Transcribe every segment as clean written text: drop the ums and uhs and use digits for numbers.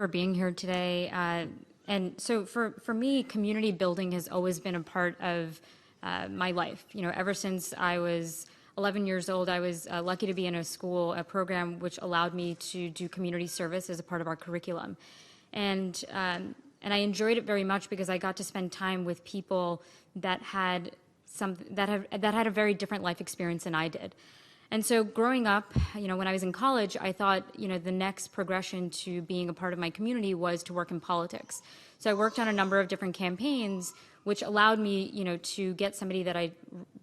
for being here today. And so for me, community building has always been a part of my life. You know, ever since I was 11 years old, I was lucky to be in a program which allowed me to do community service as a part of our curriculum. And I enjoyed it very much because I got to spend time with people that had a very different life experience than I did. And so growing up, you know, when I was in college, I thought, you know, the next progression to being a part of my community was to work in politics. So I worked on a number of different campaigns, which allowed me, you know, to get somebody that I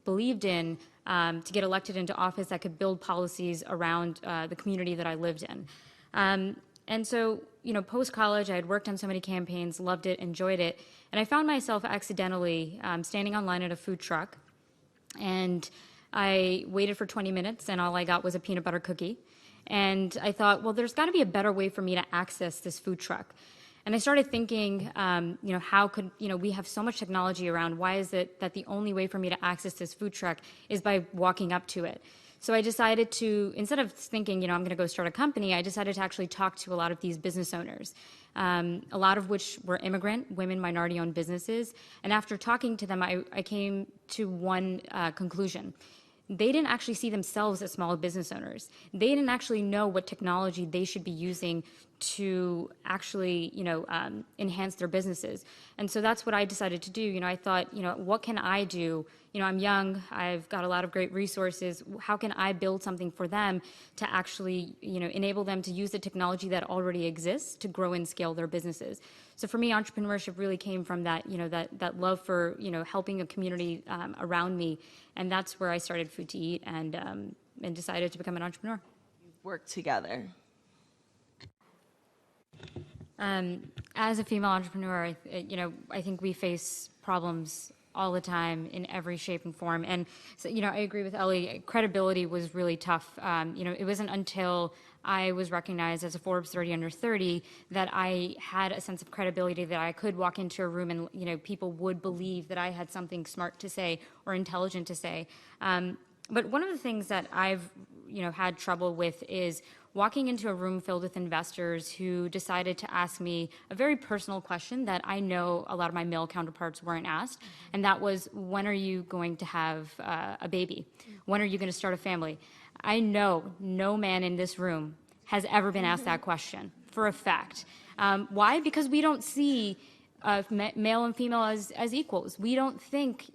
believed in to get elected into office that could build policies around the community that I lived in. And so, you know, post-college, I had worked on so many campaigns, loved it, enjoyed it, and I found myself accidentally standing online at a food truck, and I waited for 20 minutes, and all I got was a peanut butter cookie. And I thought, well, there's got to be a better way for me to access this food truck. And I started thinking, you know, how could, you know, we have so much technology around. Why is it that the only way for me to access this food truck is by walking up to it? So I decided to, instead of thinking, you know, I'm going to go start a company, I decided to actually talk to a lot of these business owners, a lot of which were immigrant, women, minority-owned businesses. And after talking to them, I came to one conclusion. They didn't actually see themselves as small business owners. They didn't actually know what technology they should be using to actually, you know, enhance their businesses. And so that's what I decided to do. You know, I thought, you know, what can I do? You know, I'm young, I've got a lot of great resources. How can I build something for them to actually, you know, enable them to use the technology that already exists to grow and scale their businesses? So for me, entrepreneurship really came from that, you know, that love for, you know, helping a community around me. And that's where I started Food to Eat and decided to become an entrepreneur. Work together. As a female entrepreneur, you know, I think we face problems all the time in every shape and form. And so, you know, I agree with Ellie. Credibility was really tough. You know, it wasn't until I was recognized as a Forbes 30 under 30 that I had a sense of credibility that I could walk into a room and, you know, people would believe that I had something smart to say or intelligent to say. But one of the things that I've, you know, had trouble with is walking into a room filled with investors who decided to ask me a very personal question that I know a lot of my male counterparts weren't asked, and that was, when are you going to have a baby? When are you going to start a family? I know no man in this room has ever been asked that question, for a fact. Why? Because we don't see male and female as equals. We don't think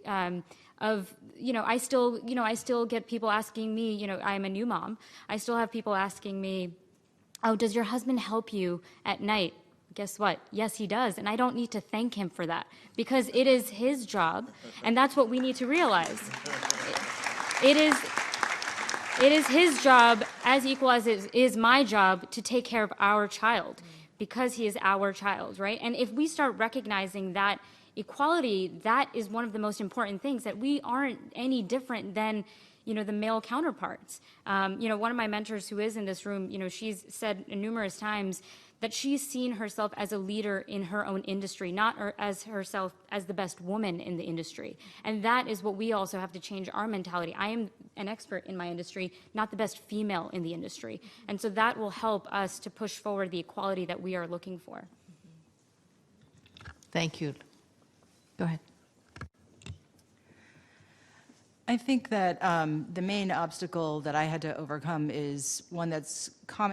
of, you know, I still get people asking me, you know, I'm a new mom. I still have people asking me, oh, does your husband help you at night? Guess what? Yes, he does. And I don't need to thank him for that because it is his job. And that's what we need to realize. It is his job as equal as it is my job to take care of our child because he is our child, right? And if we start recognizing that equality, that is one of the most important things, that we aren't any different than, you know, the male counterparts. You know, one of my mentors who is in this room, you know, she's said numerous times that she's seen herself as a leader in her own industry, not as herself as the best woman in the industry. And that is what we also have to change our mentality. I am an expert in my industry, not the best female in the industry. And so that will help us to push forward the equality that we are looking for. Thank you. Go ahead. I think that the main obstacle that I had to overcome is one that's common